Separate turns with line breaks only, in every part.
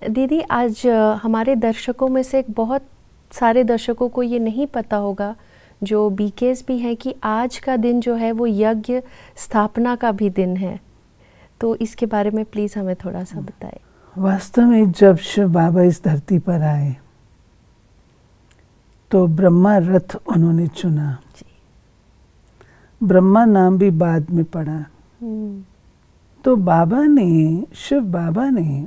दीदी आज हमारे दर्शकों में से बहुत सारे दर्शकों को ये नहीं पता होगा, जो बीकेस भी हैं, कि आज का दिन जो है वो यज्ञ स्थापना का भी दिन है। तो इसके बारे में प्लीज़ हमें थोड़ा सा बताएं।
वास्तव में जब शिव बाबा इस धरती पर आए तो ब्रह्मा रथ उन्होंने चुना। ब्रह्मा नाम भी बाद में पड़ा। तो बाबा ने, शिव बाबा ने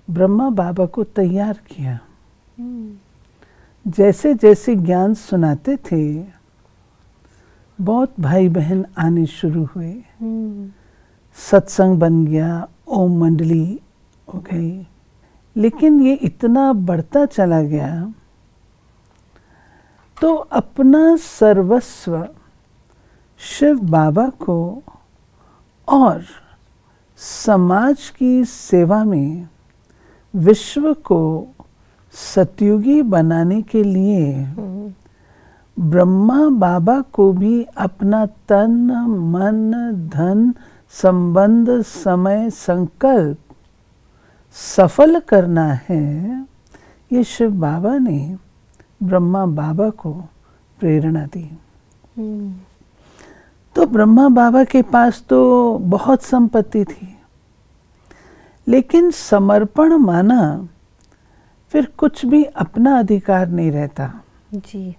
ब्रह्मा बाबा को तैयार किया। जैसे जैसे ज्ञान सुनाते थे बहुत भाई बहन आने शुरू हुए। सत्संग बन गया, ओम मंडली हो गई। लेकिन ये इतना बढ़ता चला गया तो अपना सर्वस्व शिव बाबा को और समाज की सेवा में विश्व को सतयुगी बनाने के लिए ब्रह्मा बाबा को भी अपना तन मन धन संबंध समय संकल्प सफल करना है। ये शिव बाबा ने ब्रह्मा बाबा को प्रेरणा दी। तो ब्रह्मा बाबा के पास तो बहुत संपत्ति थी, लेकिन समर्पण माना फिर कुछ भी अपना अधिकार नहीं रहता
जी।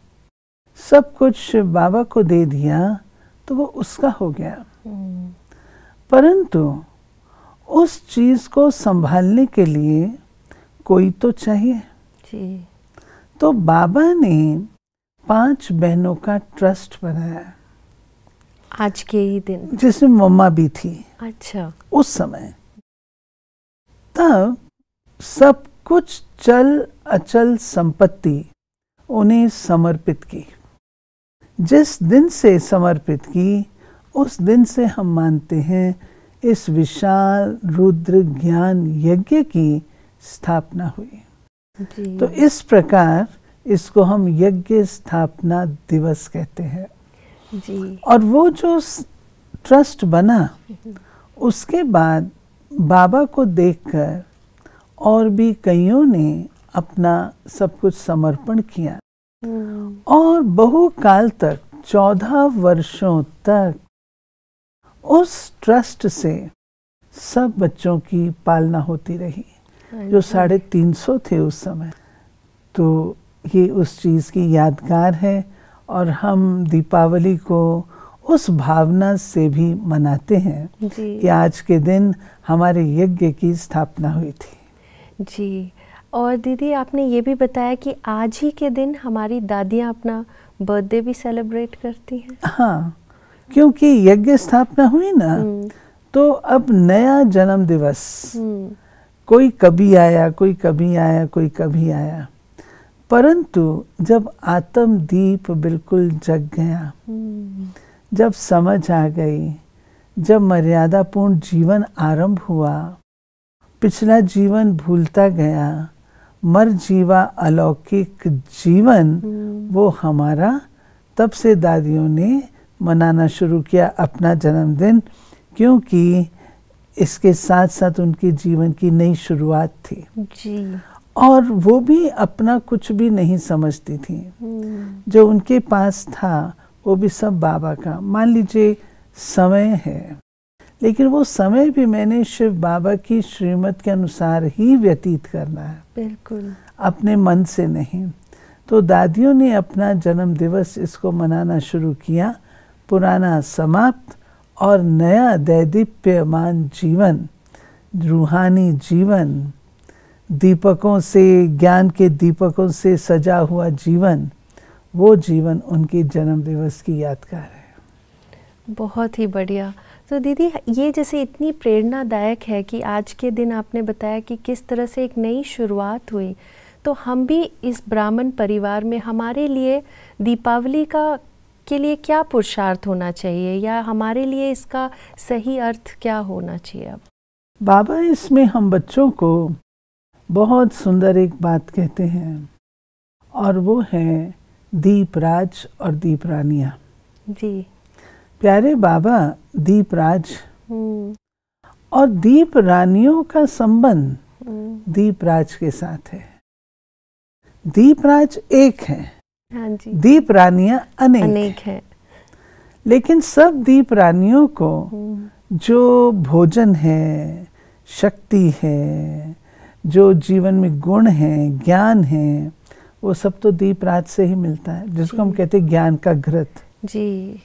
सब कुछ शिव बाबा को दे दिया तो वो उसका हो गया। परंतु उस चीज को संभालने के लिए कोई तो चाहिए
जी।
तो बाबा ने 5 बहनों का ट्रस्ट बनाया
आज के ही दिन,
जिसमें मम्मा भी थी।
अच्छा।
उस समय तब सब कुछ चल अचल संपत्ति उन्हें समर्पित की। जिस दिन से समर्पित की उस दिन से हम मानते हैं इस विशाल रुद्र ज्ञान यज्ञ की स्थापना हुई
जी।
तो इस प्रकार इसको हम यज्ञ स्थापना दिवस कहते हैं
जी।
और वो जो ट्रस्ट बना उसके बाद बाबा को देखकर और भी कईयों ने अपना सब कुछ समर्पण किया और बहुकाल तक 14 वर्षों तक उस ट्रस्ट से सब बच्चों की पालना होती रही, जो 350 थे उस समय। तो ये उस चीज़ की यादगार है और हम दीपावली को उस भावना से भी मनाते हैं कि आज के दिन हमारे यज्ञ की स्थापना हुई थी
जी। और दीदी आपने ये भी बताया कि आज ही के दिन हमारी दादियाँ अपना बर्थडे भी सेलिब्रेट करती हैं।
हाँ, क्योंकि यज्ञ स्थापना हुई ना तो अब नया जन्म दिवस, कोई कभी आया, कोई कभी आया, कोई कभी आया, परंतु जब आत्म दीप बिल्कुल जग गया, जब समझ आ गई, जब मर्यादापूर्ण जीवन आरंभ हुआ, पिछला जीवन भूलता गया, मर जीवा अलौकिक जीवन वो हमारा, तब से दादियों ने मनाना शुरू किया अपना जन्मदिन, क्योंकि इसके साथ साथ उनके जीवन की नई शुरुआत थी
जी।
और वो भी अपना कुछ भी नहीं समझती थी। जो उनके पास था वो भी सब बाबा का। मान लीजिए समय है, लेकिन वो समय भी मैंने शिव बाबा की श्रीमत के अनुसार ही व्यतीत करना है, बिल्कुल अपने मन से नहीं। तो दादियों ने अपना जन्म दिवस इसको मनाना शुरू किया। पुराना समाप्त और नया दैदीप्यमान जीवन, रूहानी जीवन, दीपकों से, ज्ञान के दीपकों से सजा हुआ जीवन, वो जीवन उनके जन्म दिवस की यादगार है।
बहुत ही बढ़िया। तो दीदी ये जैसे इतनी प्रेरणादायक है कि आज के दिन आपने बताया कि किस तरह से एक नई शुरुआत हुई, तो हम भी इस ब्राह्मण परिवार में हमारे लिए दीपावली के लिए क्या पुरुषार्थ होना चाहिए, या हमारे लिए इसका सही अर्थ क्या होना चाहिए? अब
बाबा इसमें हम बच्चों को बहुत सुंदर एक बात कहते हैं और वो है दीपराज और दीपरानियाँ।
जी।
प्यारे बाबा दीपराज और दीप रानियों का संबंध दीपराज के साथ है। दीपराज एक है,
हाँ जी,
दीप रानियां अनेक
है।
लेकिन सब दीप रानियों को जो भोजन है, शक्ति है, जो जीवन में गुण है, ज्ञान है, वो सब तो दीपराज से ही मिलता है, जिसको हम कहते हैं ज्ञान का घृत जी।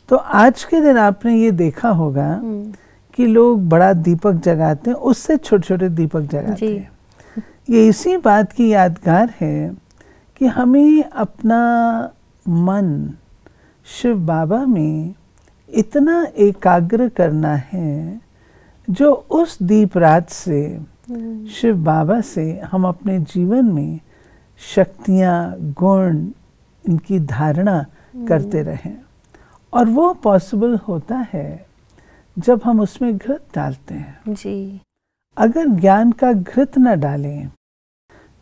तो आज के दिन आपने ये देखा होगा कि लोग बड़ा दीपक जगाते हैं, उससे छोटे छोटे दीपक जगाते हैं। ये इसी बात की यादगार है कि हमें अपना मन शिव बाबा में इतना एकाग्र करना है, जो उस दीपराज से, शिव बाबा से हम अपने जीवन में शक्तियाँ, गुण, इनकी धारणा करते रहें। और वो पॉसिबल होता है जब हम उसमें घृत डालते हैं जी। अगर ज्ञान का घृत न डालें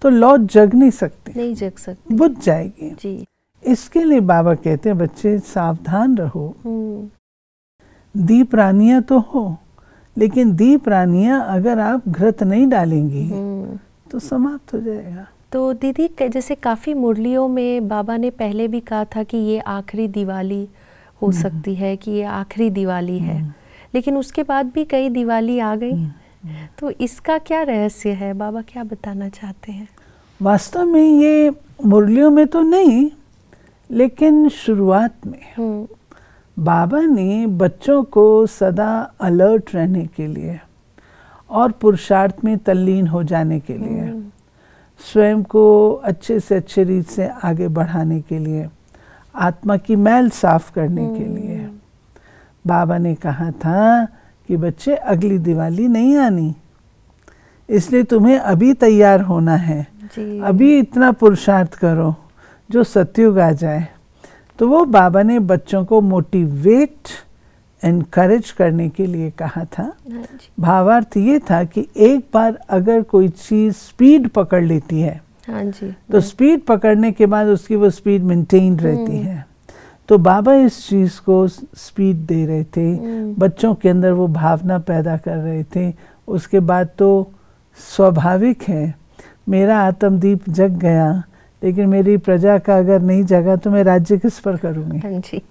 तो लौ जग नहीं सकती,
नहीं जग सकती,
बुझ जाएगी जी। इसके लिए बाबा कहते हैं बच्चे सावधान रहो। दीप रानियां तो हो, लेकिन दीप रानियां अगर आप घृत नहीं डालेंगी तो समाप्त हो जाएगा।
तो दीदी जैसे काफ़ी मुरलियों में बाबा ने पहले भी कहा था कि ये आखिरी दिवाली हो सकती है, कि ये आखिरी दिवाली है, लेकिन उसके बाद भी कई दिवाली आ गई। तो इसका क्या रहस्य है, बाबा क्या बताना चाहते हैं?
वास्तव में ये मुरलियों में तो नहीं, लेकिन शुरुआत में बाबा ने बच्चों को सदा अलर्ट रहने के लिए और पुरुषार्थ में तल्लीन हो जाने के लिए, स्वयं को अच्छे से अच्छे रीत से आगे बढ़ाने के लिए, आत्मा की मैल साफ करने के लिए बाबा ने कहा था कि बच्चे अगली दिवाली नहीं आनी, इसलिए तुम्हें अभी तैयार होना है जी। अभी इतना पुरुषार्थ करो जो सतयुग आ जाए। तो वो बाबा ने बच्चों को मोटिवेट, एनकरेज करने के लिए कहा था। भावार्थ ये था कि एक बार अगर कोई चीज़ स्पीड पकड़ लेती है, हाँ जी, तो स्पीड पकड़ने के बाद उसकी वो स्पीड मेंटेन रहती है। तो बाबा इस चीज़ को स्पीड दे रहे थे, बच्चों के अंदर वो भावना पैदा कर रहे थे। उसके बाद तो स्वाभाविक है, मेरा आत्मदीप जग गया, लेकिन मेरी प्रजा का अगर नहीं जगा तो मैं राज्य किस पर करूँगी। हाँ जी।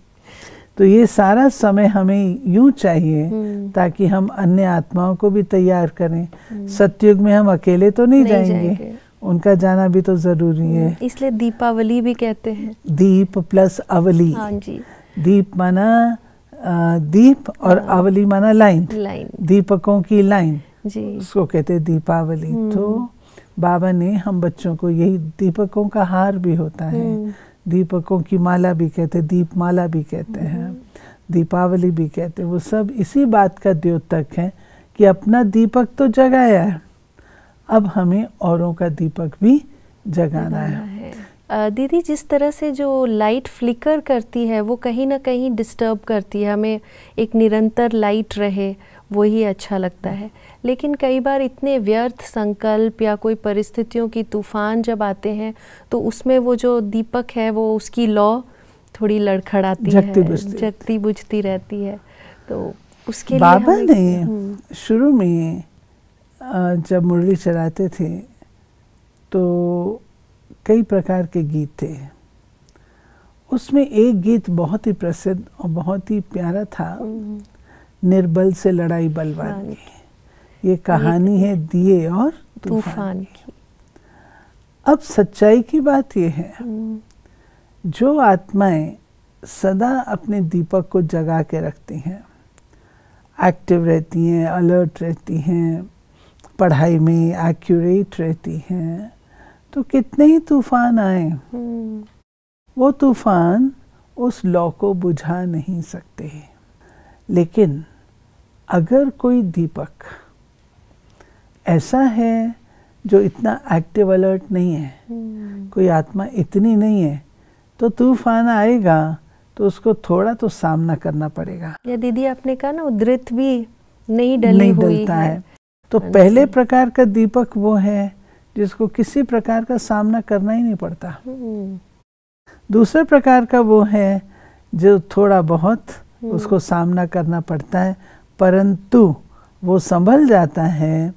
तो ये सारा समय हमें यूं चाहिए ताकि हम अन्य आत्माओं को भी तैयार करें। सतयुग में हम अकेले तो नहीं जाएंगे, उनका जाना भी तो जरूरी है।
इसलिए दीपावली भी कहते हैं,
दीप प्लस अवली। हाँ जी। दीप माना दीप और अवली माना लाइन, दीपकों की लाइन जी, उसको कहते हैं दीपावली। तो बाबा ने हम बच्चों को, यही दीपकों का हार भी होता है, दीपकों की माला भी कहते हैं, दीप माला भी कहते हैं, दीपावली भी कहते हैं। वो सब इसी बात का द्योतक है कि अपना दीपक तो जगाया है, अब हमें औरों का दीपक भी जगाना है।
दीदी जिस तरह से जो लाइट फ्लिकर करती है वो कहीं ना कहीं डिस्टर्ब करती है, हमें एक निरंतर लाइट रहे वही अच्छा लगता है। लेकिन कई बार इतने व्यर्थ संकल्प या कोई परिस्थितियों की तूफान जब आते हैं तो उसमें वो जो दीपक है वो उसकी लौ थोड़ी लड़खड़ाती है, जगती बुझती रहती है। तो उसके
बाबा ने शुरू में जब मुरली चलाते थे तो कई प्रकार के गीत थे। उसमें एक गीत बहुत ही प्रसिद्ध और बहुत ही प्यारा था, निर्बल से लड़ाई बलवान की। ये कहानी है दिए और तूफान की। अब सच्चाई की बात ये है, जो आत्माएं सदा अपने दीपक को जगा के रखती हैं, एक्टिव रहती हैं, अलर्ट रहती हैं, पढ़ाई में एक्यूरेट रहती हैं, तो कितने ही तूफान आए, वो तूफान उस लौ को बुझा नहीं सकते। लेकिन अगर कोई दीपक ऐसा है जो इतना एक्टिव अलर्ट नहीं है, कोई आत्मा इतनी नहीं है, तो तूफान आएगा तो उसको थोड़ा तो सामना करना पड़ेगा।
या दीदी आपने कहा ना उद्रित भी नहीं डलता है।
तो पहले प्रकार का दीपक वो है जिसको किसी प्रकार का सामना करना ही नहीं पड़ता। दूसरे प्रकार का वो है जो थोड़ा बहुत उसको सामना करना पड़ता है, परंतु वो संभल जाता है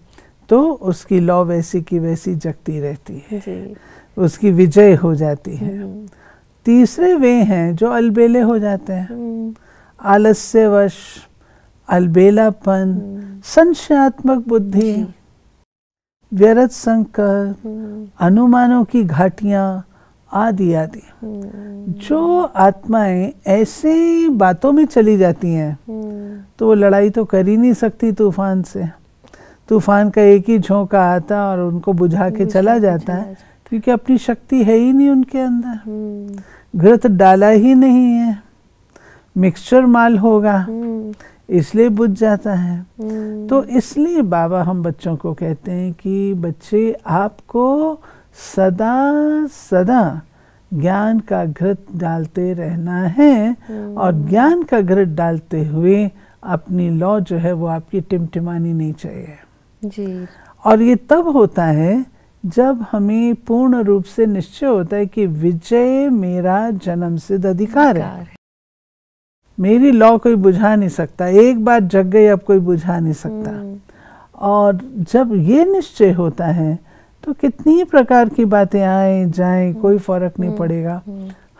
तो उसकी लौ वैसी की वैसी जगती रहती है
जी।
उसकी विजय हो जाती है। तीसरे वे हैं जो अलबेले हो जाते हैं, आलस्यवश, अलबेलापन, संशयात्मक बुद्धि, व्यर्थ संकल्प, अनुमानों की घाटियां आदि आदि। जो आत्माएं ऐसे बातों में चली जाती हैं तो वो लड़ाई तो कर ही नहीं सकती तूफान से। तूफान का एक ही झोंका आता और उनको बुझा के चला जाता है, क्योंकि अपनी शक्ति है ही नहीं उनके अंदर, घृत डाला ही नहीं है, मिक्सचर माल होगा, इसलिए बुझ जाता है। तो इसलिए बाबा हम बच्चों को कहते हैं कि बच्चे आपको सदा सदा ज्ञान का घृत डालते रहना है, और ज्ञान का घृत डालते हुए अपनी लौ जो है वो आपकी टिमटिमानी नहीं चाहिए
जी।
और ये तब होता है जब हमें पूर्ण रूप से निश्चय होता है कि विजय मेरा जन्म सिद्ध अधिकार है, मेरी लौ कोई बुझा नहीं सकता, एक बार जग गई अब कोई बुझा नहीं सकता। और जब ये निश्चय होता है तो कितनी प्रकार की बातें आए जाएं कोई फर्क नहीं पड़ेगा,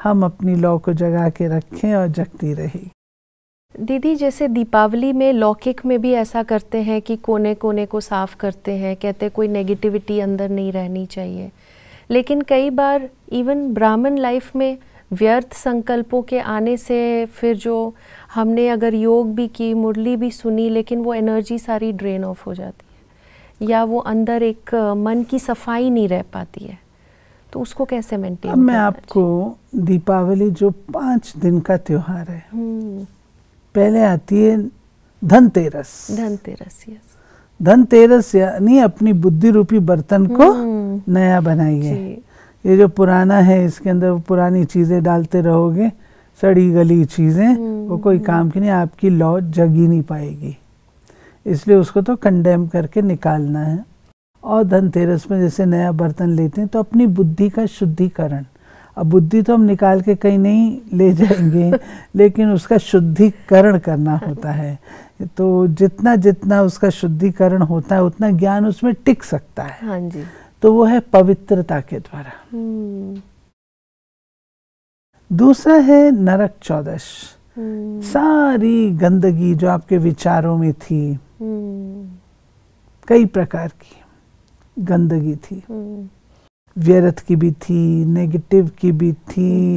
हम अपनी लौ को जगा के रखें और जगती रही।
दीदी जैसे दीपावली में लौकिक में भी ऐसा करते हैं कि कोने कोने को साफ करते हैं, कहते हैं कोई नेगेटिविटी अंदर नहीं रहनी चाहिए, लेकिन कई बार इवन ब्राह्मण लाइफ में व्यर्थ संकल्पों के आने से फिर जो हमने अगर योग भी की, मुरली भी सुनी, लेकिन वो एनर्जी सारी ड्रेन ऑफ हो जाती है, या वो अंदर एक मन की सफाई नहीं रह पाती है, तो उसको कैसे मेंटेन?
अब मैं आपको दीपावली जो 5 दिन का त्योहार है, पहले आती है धनतेरस।
धनतेरस, यस।
धनतेरस यानी अपनी बुद्धि रूपी बर्तन को नया बनाइए। ये जो पुराना है इसके अंदर पुरानी चीजें डालते रहोगे, सड़ी गली चीजें, वो कोई काम की नहीं, आपकी लौ जग ही नहीं पाएगी, इसलिए उसको तो कंडेम करके निकालना है। और धनतेरस में जैसे नया बर्तन लेते हैं तो अपनी बुद्धि का शुद्धिकरण, अब बुद्धि तो हम निकाल के कहीं नहीं ले जाएंगे लेकिन उसका शुद्धिकरण करना होता है, तो जितना जितना उसका शुद्धिकरण होता है उतना ज्ञान उसमें टिक सकता है।
हाँ जी।
तो वो है पवित्रता के द्वारा। दूसरा है नरक चौदश, सारी गंदगी जो आपके विचारों में थी, कई प्रकार की गंदगी थी, व्यर्थ की भी थी, नेगेटिव की भी थी,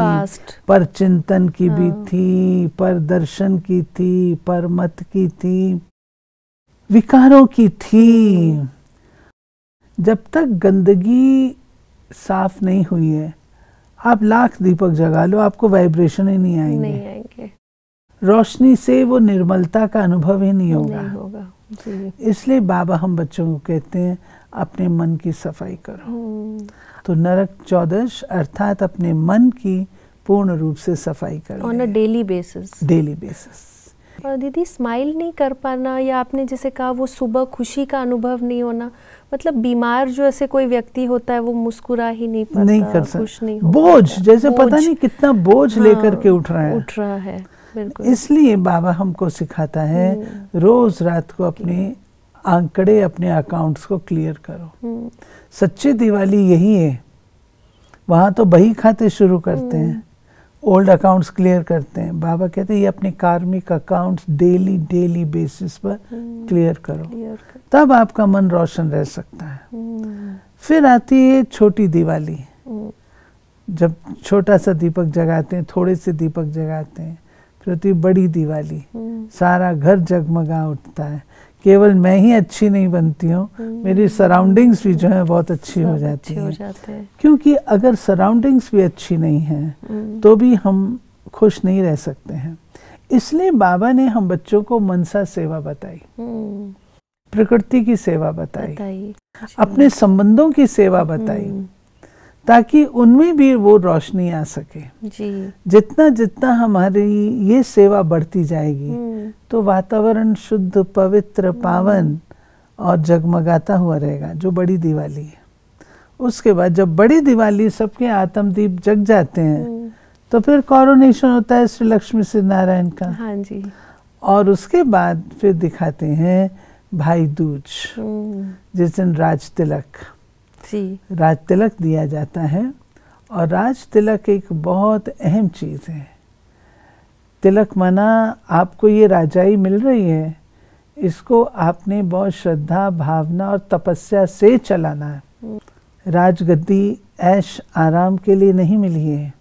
पर चिंतन की भी थी, पर दर्शन की थी, पर मत की थी, विकारों की थी। जब तक गंदगी साफ नहीं हुई है, आप लाख दीपक जगा लो, आपको वाइब्रेशन ही नहीं आएंगे, रोशनी से वो निर्मलता का अनुभव ही नहीं होगा। इसलिए बाबा हम बच्चों को कहते हैं अपने मन की सफाई करो। तो नरक चौदश अर्थात अपने मन की पूर्ण रूप से सफाई करो
on a daily basis.
Daily basis.
और दीदी स्माइल नहीं कर पाना, या आपने जैसे कहा वो सुबह खुशी का अनुभव नहीं होना, मतलब बीमार जो ऐसे कोई व्यक्ति होता है वो मुस्कुरा ही नहीं पाता,
नहीं कर
खुश नहीं
सकता, बोझ जैसे पता नहीं कितना बोझ लेकर के उठ रहा है।
बिल्कुल।
इसलिए बाबा हमको सिखाता है रोज रात को अपने आंकड़े, अपने अकाउंट्स को क्लियर करो। सच्ची दिवाली यही है, वहां तो बही खाते शुरू करते हैं, ओल्ड अकाउंट्स क्लियर करते हैं। बाबा कहते हैं ये अपने कार्मिक अकाउंट्स डेली बेसिस पर क्लियर करो, तब आपका मन रोशन रह सकता है। फिर आती है छोटी दिवाली, जब छोटा सा दीपक जगाते हैं, थोड़े से दीपक जगाते हैं। फिर होती है बड़ी दिवाली, सारा घर जगमगा उठता है, केवल मैं ही अच्छी नहीं बनती हूँ, मेरी सराउंडिंग्स भी जो है बहुत अच्छी हो जाती है। क्योंकि अगर सराउंडिंग्स भी अच्छी नहीं है तो भी हम खुश नहीं रह सकते हैं। इसलिए बाबा ने हम बच्चों को मनसा सेवा बताई, प्रकृति की सेवा बताई, अपने संबंधों की सेवा बताई, ताकि उनमें भी वो रोशनी आ सके जी। जितना जितना हमारी ये सेवा बढ़ती जाएगी तो वातावरण शुद्ध, पवित्र, पावन और जगमगाता हुआ रहेगा, जो बड़ी दिवाली है। उसके बाद जब बड़ी दिवाली सबके आत्मदीप जग जाते हैं तो फिर कॉरोनेशन होता है श्री लक्ष्मी श्री नारायण का।
हाँ जी।
और उसके बाद फिर दिखाते हैं भाई दूज, जिस दिन राज तिलक दिया जाता है। और राज तिलक एक बहुत अहम चीज़ है। तिलक माना आपको ये राजाई मिल रही है, इसको आपने बहुत श्रद्धा भावना और तपस्या से चलाना है। राजगद्दी ऐश आराम के लिए नहीं मिली है,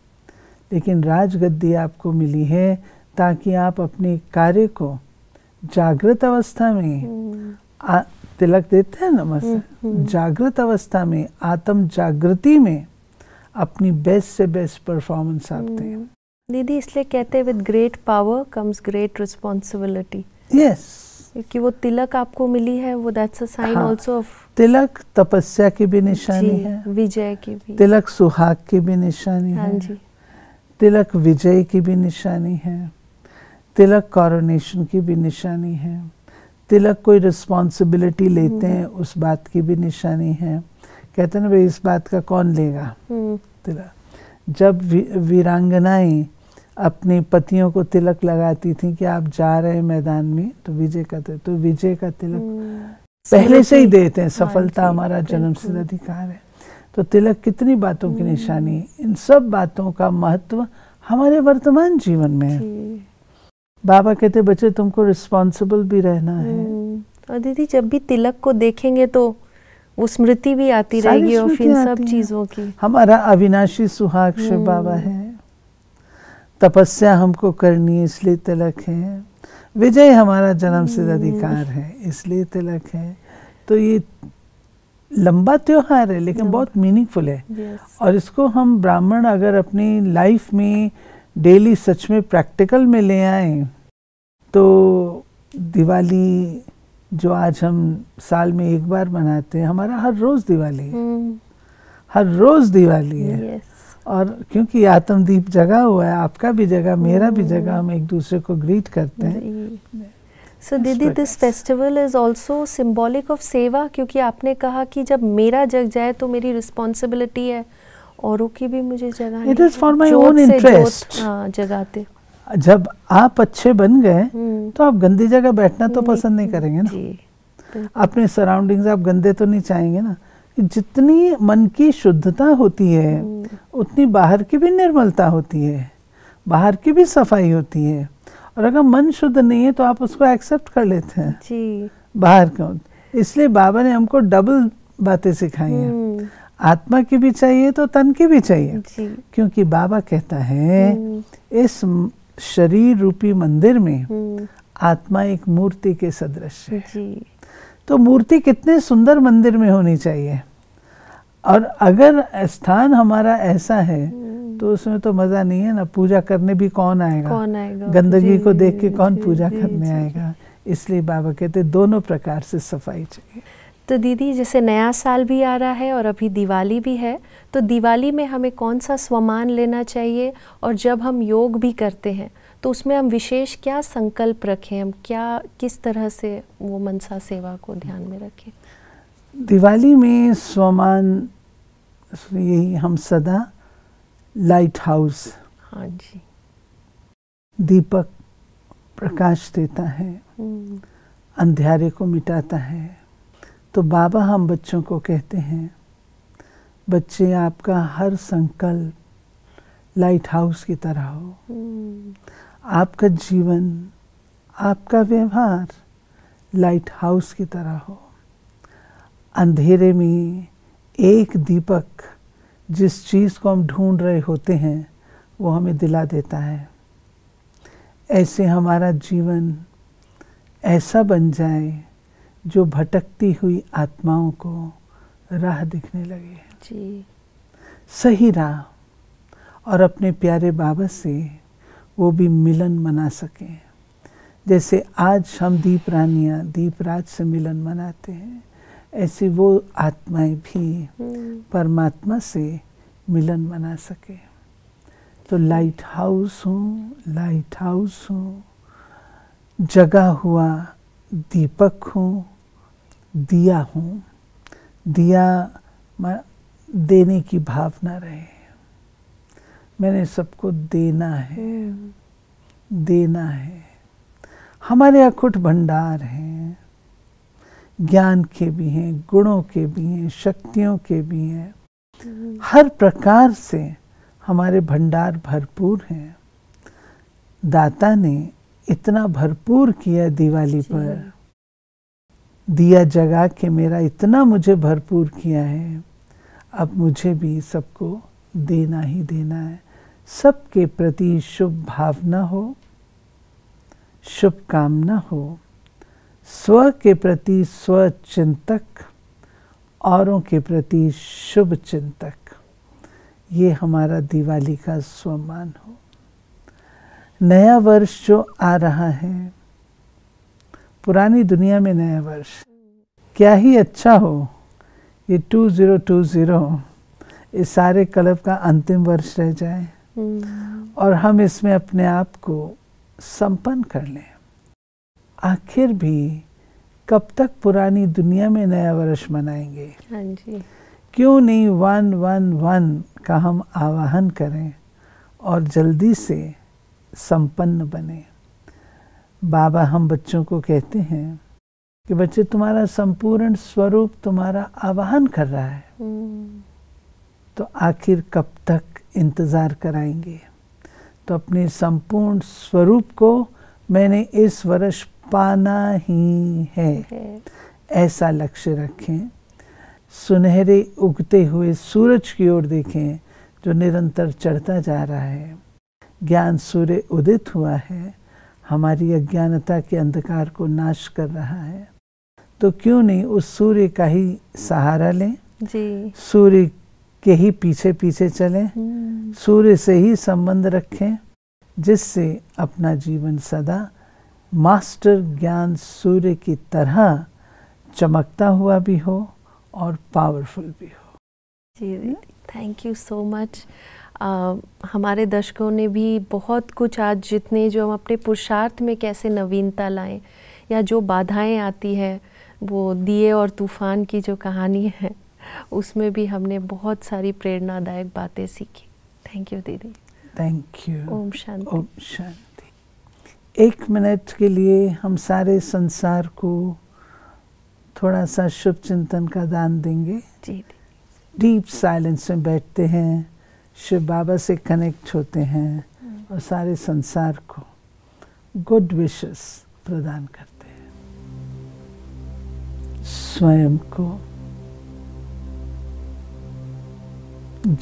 लेकिन राजगद्दी आपको मिली है ताकि आप अपने कार्य को जागृत अवस्था में तिलक देते हैं नमस्ते, जागृत अवस्था में आत्म जागृति में अपनी बेस्ट से बेस्ट परफॉर्मेंस आप दें।
दीदी इसलिए कहते हैं with great power comes great responsibility.
Yes,
क्योंकि वो तिलक आपको मिली है, वो that's a sign also of.
Tilak तपस्या की भी निशानी है,
विजय की भी।
तिलक सुहाग की भी निशानी है, तिलक विजय की भी निशानी है, तिलक कॉरोनेशन की भी निशानी है, तिलक कोई रिस्पॉन्सिबिलिटी लेते हैं उस बात की भी निशानी है। कहते हैं ना भाई इस बात का कौन लेगा तिलक। जब वीरांगनाएं अपने पतियों को तिलक लगाती थी कि आप जा रहे हैं मैदान में, तो विजय का तिलक, तो विजय का तिलक पहले से ही देते हैं। सफलता हमारा जन्मसिद्ध अधिकार है। तो तिलक कितनी बातों की निशानी, इन सब बातों का महत्व हमारे वर्तमान जीवन में है। बाबा कहते बच्चे तुमको रिस्पॉन्सिबल भी रहना है।
और दीदी जब भी तिलक को देखेंगे तो वो स्मृति भी आती रहेगी और इन सब चीजों की।
हमारा अविनाशी सुहाग शिव बाबा है, तपस्या हमको करनी है इसलिए तिलक है, विजय हमारा जन्मसिद्ध अधिकार है इसलिए तिलक है। तो ये लंबा त्योहार है लेकिन बहुत मीनिंगफुल है। और इसको हम ब्राह्मण अगर अपनी लाइफ में डेली सच में प्रैक्टिकल में ले आए तो दिवाली जो आज हम साल में एक बार मनाते हैं, हमारा हर रोज दिवाली है, हर रोज दिवाली है। और क्योंकि आत्मदीप जगा हुआ है, आपका भी जगा मेरा भी जगा, हम एक दूसरे को ग्रीट करते हैं।
सो दीदी this festival is also symbolic of सेवा, क्योंकि आपने कहा कि जब मेरा जग जाए तो मेरी रिस्पॉन्सिबिलिटी है औरों की भी मुझे जगानी।
It is for my own interest.
जगाते
जब आप अच्छे बन गए तो आप गंदी जगह बैठना तो पसंद नहीं करेंगे ना। अपने सराउंडिंग्स आप गंदे तो नहीं चाहेंगे ना। जितनी मन की शुद्धता होती है उतनी बाहर की भी निर्मलता होती है, बाहर की भी सफाई होती है। और अगर मन शुद्ध नहीं है तो आप उसको एक्सेप्ट कर लेते हैं जी। बाहर का। इसलिए बाबा ने हमको डबल बातें सिखाई हैं, आत्मा की भी चाहिए तो तन की भी चाहिए जी। क्योंकि बाबा कहता है इस शरीर रूपी मंदिर में आत्मा एक मूर्ति के सदृश है जी। तो मूर्ति कितने सुंदर मंदिर में होनी चाहिए। और अगर स्थान हमारा ऐसा है तो उसमें तो मजा नहीं है ना। पूजा करने भी कौन आएगा, गंदगी को देख के कौन पूजा करने आएगा। इसलिए बाबा कहते दोनों प्रकार से सफाई चाहिए।
तो दीदी जैसे नया साल भी आ रहा है और अभी दिवाली भी है, तो दिवाली में हमें कौन सा स्वमान लेना चाहिए, और जब हम योग भी करते हैं तो उसमें हम विशेष क्या संकल्प रखें, हम क्या किस तरह से वो मनसा सेवा को ध्यान में रखें?
दिवाली में स्वमान यही हम सदा लाइट हाउस,
हाँ जी,
दीपक प्रकाश देता है, अंधेरे को मिटाता है। तो बाबा हम बच्चों को कहते हैं बच्चे आपका हर संकल्प लाइट हाउस की तरह हो, आपका जीवन आपका व्यवहार लाइट हाउस की तरह हो। अंधेरे में एक दीपक जिस चीज़ को हम ढूंढ रहे होते हैं वो हमें दिला देता है। ऐसे हमारा जीवन ऐसा बन जाए जो भटकती हुई आत्माओं को राह दिखने लगे जी। सही राह, और अपने प्यारे बाबा से वो भी मिलन मना सकें। जैसे आज हम दीप रानियाँ दीपराज से मिलन मनाते हैं, ऐसे वो आत्माएं भी परमात्मा से मिलन मना सके। तो लाइट हाउस हूँ, लाइट हाउस हूँ, जगा हुआ दीपक हूँ, दिया हूँ। दिया देने की भावना रहे, मैंने सबको देना है, देना है। हमारे अखुट भंडार हैं, ज्ञान के भी हैं, गुणों के भी हैं, शक्तियों के भी हैं। हर प्रकार से हमारे भंडार भरपूर हैं। दाता ने इतना भरपूर किया दिवाली पर, दिया जगा के मेरा इतना मुझे भरपूर किया है, अब मुझे भी सबको देना ही देना है। सबके प्रति शुभ भावना हो, शुभ कामना हो, स्व के प्रति स्व चिंतक, औरों के प्रति शुभ चिंतक, ये हमारा दिवाली का स्वमान हो। नया वर्ष जो आ रहा है, पुरानी दुनिया में नया वर्ष क्या ही अच्छा हो, ये 2020 इस सारे क्लब का अंतिम वर्ष रह जाए और हम इसमें अपने आप को संपन्न कर लें। आखिर भी कब तक पुरानी दुनिया में नया वर्ष मनाएंगे?
हाँ जी।
क्यों नहीं 111 का हम आवाहन करें और जल्दी से संपन्न बने। बाबा हम बच्चों को कहते हैं कि बच्चे, तुम्हारा संपूर्ण स्वरूप तुम्हारा आवाहन कर रहा है, तो आखिर कब तक इंतज़ार कराएंगे? तो अपने संपूर्ण स्वरूप को मैंने इस वर्ष पाना ही है, ऐसा लक्ष्य रखें। सुनहरे उगते हुए सूरज की ओर देखें जो निरंतर चढ़ता जा रहा है। ज्ञान सूर्य उदित हुआ है, हमारी अज्ञानता के अंधकार को नाश कर रहा है, तो क्यों नहीं उस सूर्य का ही सहारा लें
जी।
सूर्य के ही पीछे पीछे चलें, सूर्य से ही संबंध रखें, जिससे अपना जीवन सदा मास्टर ज्ञान सूर्य की तरह चमकता हुआ भी हो और पावरफुल भी हो।
जी दीदी, थैंक यू सो मच। हमारे दर्शकों ने भी बहुत कुछ आज, जितने जो हम अपने पुरुषार्थ में कैसे नवीनता लाएं, या जो बाधाएं आती है, वो दिए और तूफान की जो कहानी है, उसमें भी हमने बहुत सारी प्रेरणादायक बातें सीखी। थैंक यू दीदी।
Thank you.
ओम शांति।
ओम शांति। 1 मिनट के लिए हम सारे संसार को थोड़ा सा शुभ चिंतन का दान देंगे।
जी।
डीप साइलेंस में बैठते हैं, शिव बाबा से कनेक्ट होते हैं और सारे संसार को गुड विशेस प्रदान करते हैं। स्वयं को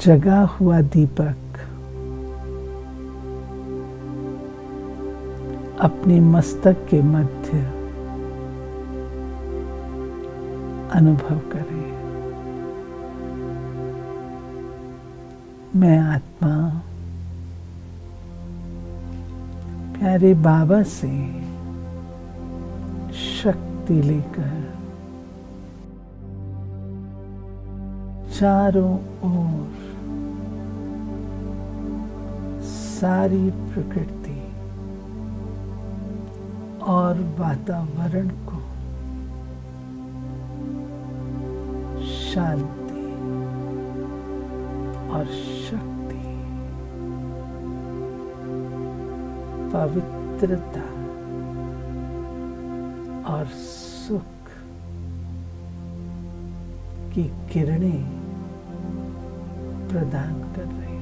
जगा हुआ दीपक अपने मस्तक के मध्य अनुभव करें। मैं आत्मा प्यारे बाबा से शक्ति लेकर चारों ओर सारी प्रकृति और वातावरण को शांति और शक्ति, पवित्रता और सुख की किरणें प्रदान कर रही हूं।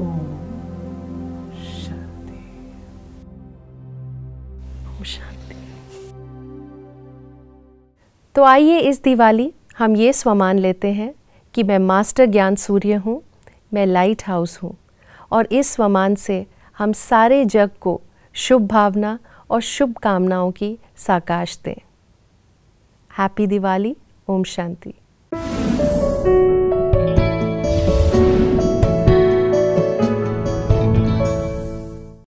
ओम शांति।
ओम शांति। तो आइए इस दिवाली हम ये स्वमान लेते हैं कि मैं मास्टर ज्ञान सूर्य हूँ, मैं लाइट हाउस हूँ, और इस स्वमान से हम सारे जग को शुभ भावना और शुभ कामनाओं की साकाश दें। हैप्पी दिवाली। ओम शांति।